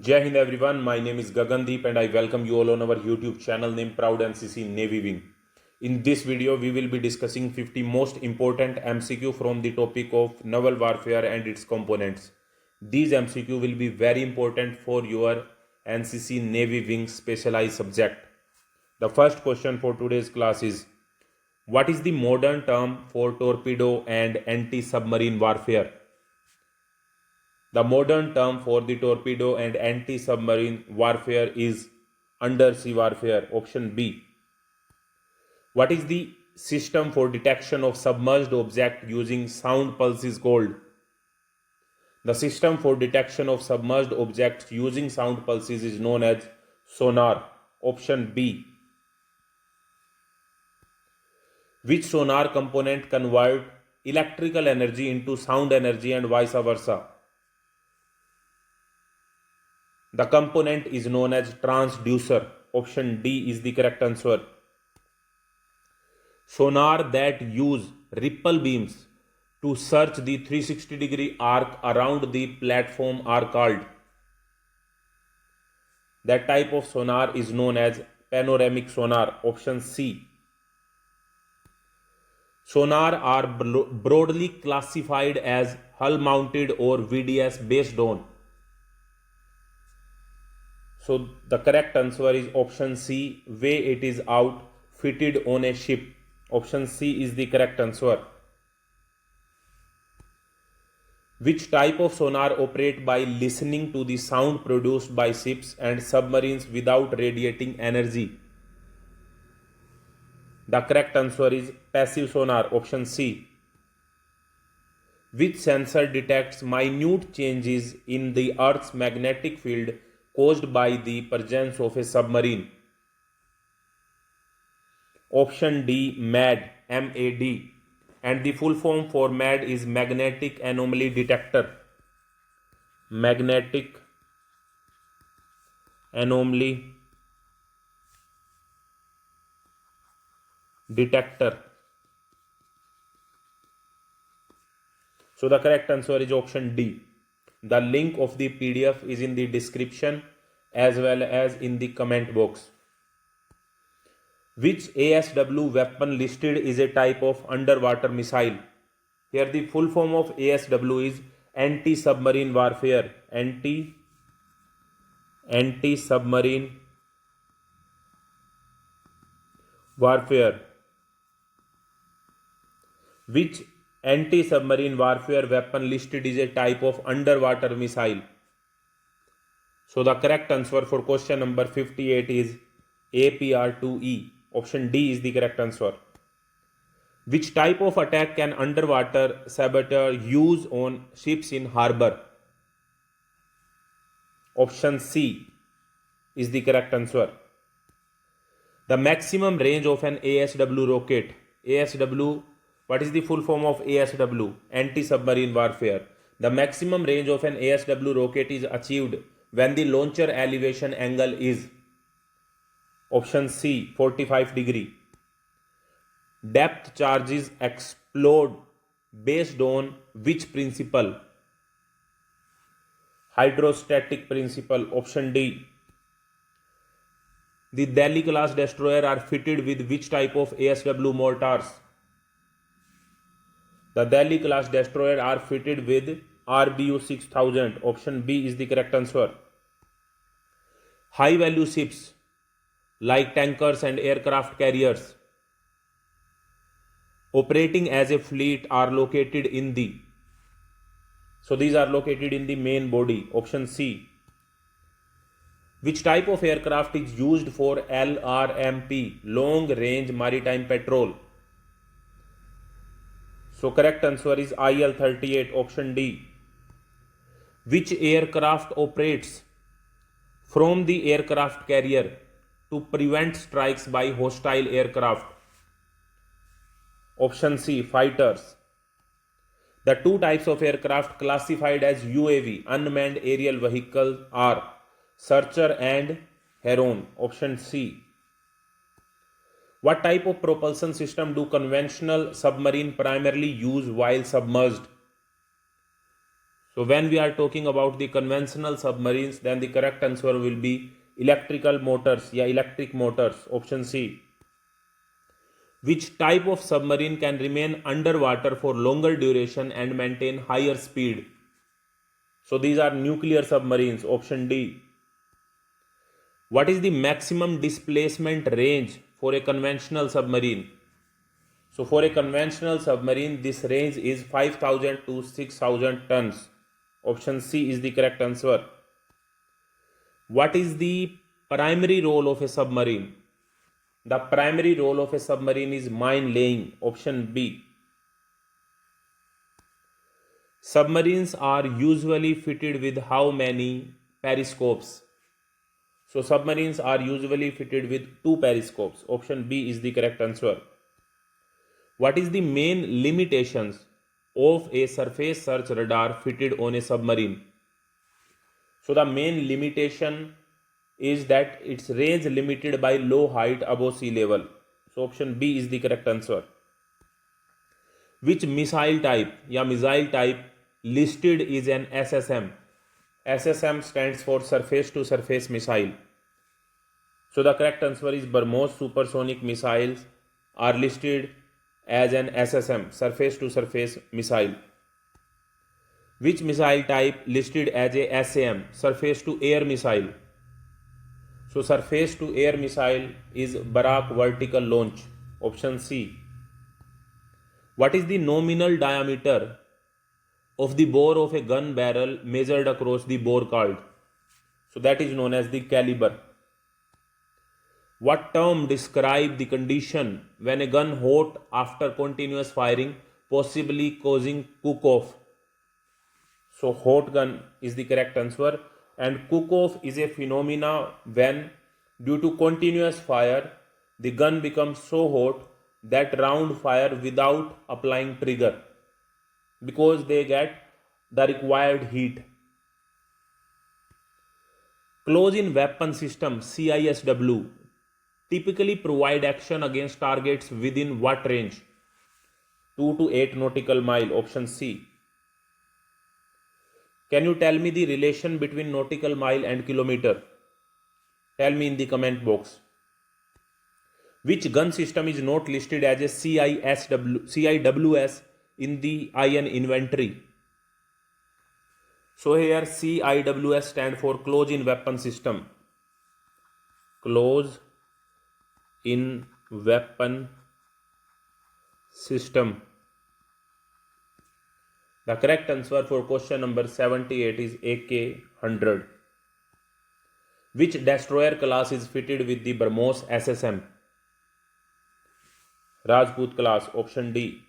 Jai Hind everyone, my name is Gagandeep and I welcome you all on our YouTube channel named Proud NCC Navy Wing. In this video, we will be discussing 50 most important MCQ from the topic of naval warfare and its components. These MCQ will be very important for your NCC Navy Wing Specialized Subject. The first question for today's class is, what is the modern term for torpedo and anti-submarine warfare? The modern term for the torpedo and anti-submarine warfare is undersea warfare. Option B. What is the system for detection of submerged object using sound pulses called? The system for detection of submerged objects using sound pulses is known as sonar. Option B. Which sonar component convert electrical energy into sound energy and vice versa? The component is known as transducer. Option D is the correct answer. Sonar that use ripple beams to search the 360-degree arc around the platform are called. That type of sonar is known as panoramic sonar. Option C. Sonar are broadly classified as hull mounted or VDS based on. So the correct answer is option C, way it is outfitted on a ship. Option C is the correct answer. Which type of sonar operate by listening to the sound produced by ships and submarines without radiating energy? The correct answer is passive sonar. Option C. Which sensor detects minute changes in the Earth's magnetic field caused by the presence of a submarine? Option D, MAD, M-A-D, and the full form for MAD is Magnetic Anomaly Detector. Magnetic Anomaly Detector. So the correct answer is option D. The link of the PDF is in the description as well as in the comment box. Which ASW weapon listed is a type of underwater missile? Here the full form of ASW is Anti-Submarine Warfare. Anti-Submarine Warfare. Which anti-submarine warfare weapon listed is a type of underwater missile? So the correct answer for question number 58 is APR-2E. Option D is the correct answer. Which type of attack can underwater saboteur use on ships in harbor? Option C is the correct answer. The maximum range of an ASW rocket. ASW, what is the full form of ASW? Anti-submarine warfare. The maximum range of an ASW rocket is achieved when the launcher elevation angle is option C, 45 degree. Depth charges explode based on which principle? Hydrostatic principle. Option D. The Delhi class destroyer are fitted with which type of ASW mortars? The Delhi class destroyer are fitted with RBU 6000. Option B is the correct answer. High value ships like tankers and aircraft carriers operating as a fleet are located in the, so these are located in the main body. Option C. Which type of aircraft is used for LRMP, long range maritime patrol? So correct answer is IL-38. Option D. Which aircraft operates from the aircraft carrier to prevent strikes by hostile aircraft? Option C, fighters. The two types of aircraft classified as UAV, unmanned aerial vehicle, are Searcher and Heron. Option C. What type of propulsion system do conventional submarine primarily use while submerged? So when we are talking about the conventional submarines, then the correct answer will be electrical motors, electric motors, option C. Which type of submarine can remain underwater for longer duration and maintain higher speed? So these are nuclear submarines, option D. What is the maximum displacement range for a conventional submarine? So for a conventional submarine, this range is 5,000 to 6,000 tons. Option C is the correct answer. What is the primary role of a submarine? The primary role of a submarine is mine laying. Option B. Submarines are usually fitted with how many periscopes? So submarines are usually fitted with 2 periscopes. Option B is the correct answer. What is the main limitations of a surface search radar fitted on a submarine? So the main limitation is that its range limited by low height above sea level. So option B is the correct answer. Which missile type listed is an SSM? SSM stands for surface to surface missile. So the correct answer is BrahMos supersonic missiles are listed as an SSM, surface to surface missile. Which missile type listed as a SAM, surface to air missile? So surface to air missile is Barak vertical launch, option C. What is the nominal diameter of the bore of a gun barrel measured across the bore called? So that is known as the caliber. What term describes the condition when a gun hot after continuous firing, possibly causing cook-off? So hot gun is the correct answer, and cook-off is a phenomena when due to continuous fire the gun becomes so hot that round fire without applying trigger because they get the required heat. Close-in weapon system CISW typically provide action against targets within what range? 2 to 8 nautical mile, option C. Can you tell me the relation between nautical mile and kilometer? Tell me in the comment box. Which gun system is not listed as a CIWS in the IN inventory? So here CIWS stand for close-in weapon system. Close-in weapon system. The correct answer for question number 78 is AK-100. Which destroyer class is fitted with the BrahMos SSM? Rajput class, option D.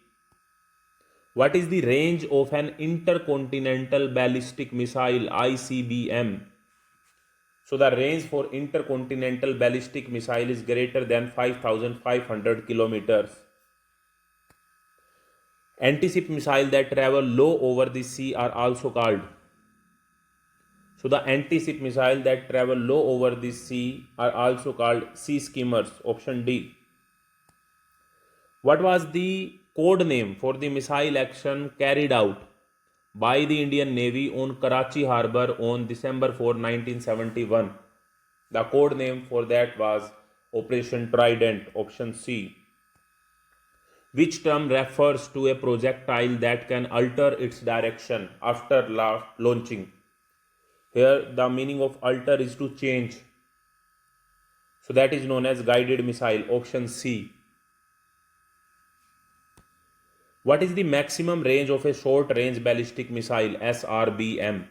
What is the range of an intercontinental ballistic missile ICBM? So the range for intercontinental ballistic missile is greater than 5,500 kilometers. Anti-ship missile that travel low over the sea are also called. So the anti-ship missile that travel low over the sea are also called sea skimmers, option D. What was the code name for the missile action carried out by the Indian Navy on Karachi Harbour on December 4, 1971? The code name for that was Operation Trident, option C. Which term refers to a projectile that can alter its direction after launching? Here the meaning of alter is to change. So that is known as guided missile, option C. What is the maximum range of a short range ballistic missile SRBM?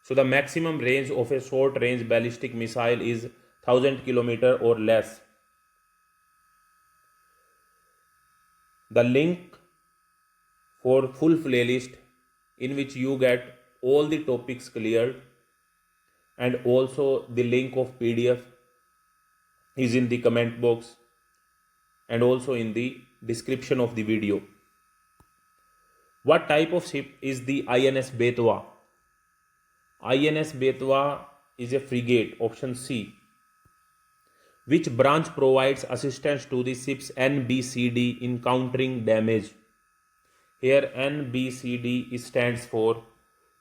So the maximum range of a short range ballistic missile is 1000 km or less. The link for full playlist in which you get all the topics cleared and also the link of PDF is in the comment box and also in the description of the video. What type of ship is the INS Betwa? INS Betwa is a frigate, option C. Which branch provides assistance to the ship's NBCD in countering damage? Here NBCD stands for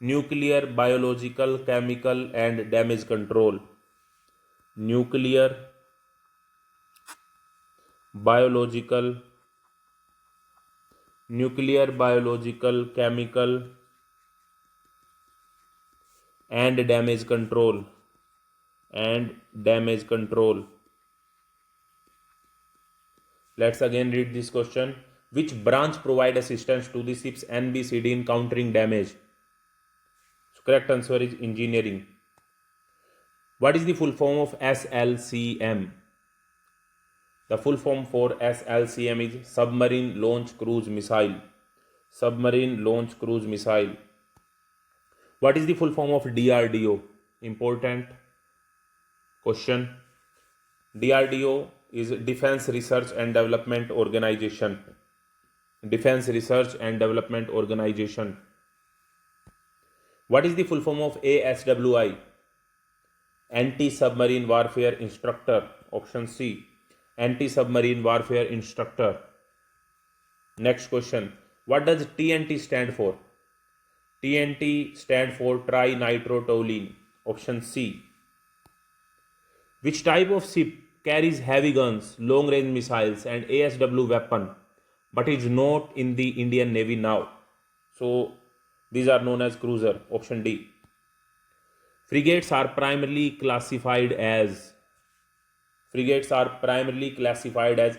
nuclear, biological, chemical and damage control. Nuclear, biological, chemical and damage control. Let's again read this question. Which branch provide assistance to the ship's NBCD in countering damage? So correct answer is engineering. What is the full form of SLCM? The full form for SLCM is Submarine Launch Cruise Missile. Submarine Launch Cruise Missile. What is the full form of DRDO? Important question. DRDO is Defense Research and Development Organization. Defense Research and Development Organization. What is the full form of ASWI? Anti-Submarine Warfare Instructor. Option C. Anti-Submarine Warfare Instructor. Next question. What does TNT stand for? TNT stand for trinitrotoluene. Option C. Which type of ship carries heavy guns, long-range missiles and ASW weapon but is not in the Indian Navy now? So these are known as cruiser. Option D. Frigates are primarily classified as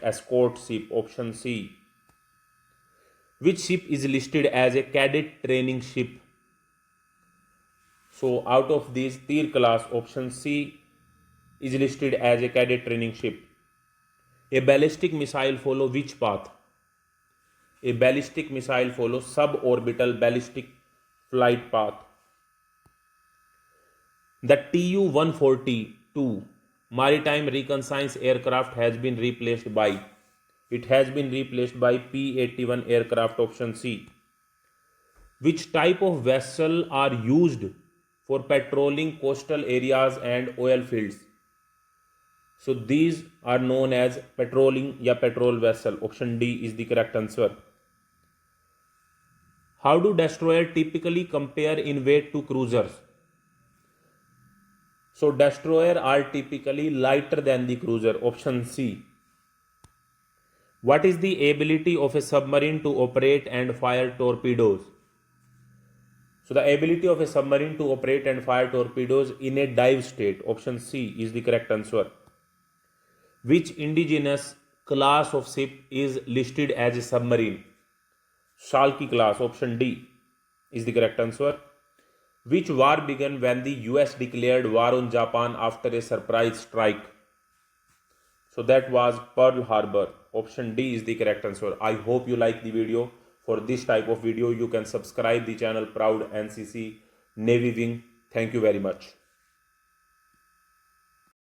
escort ship. Option C. Which ship is listed as a cadet training ship? So out of these, Tir class, option C is listed as a cadet training ship. A ballistic missile follow which path? A ballistic missile follows suborbital ballistic flight path. The Tu-142 maritime reconnaissance aircraft has been replaced by? It has been replaced by P-81 aircraft. Option C. Which type of vessel are used for patrolling coastal areas and oil fields? So these are known as patrolling या patrol vessel. Option D is the correct answer. How do destroyers typically compare in weight to cruisers? So destroyers are typically lighter than the cruiser. Option C. What is the ability of a submarine to operate and fire torpedoes? So the ability of a submarine to operate and fire torpedoes in a dive state. Option C is the correct answer. Which indigenous class of ship is listed as a submarine? Shalky class. Option D is the correct answer. Which war began when the US declared war on Japan after a surprise strike? So that was Pearl Harbor. Option D is the correct answer. I hope you like the video. For this type of video, you can subscribe the channel Proud NCC Navy Wing. Thank you very much.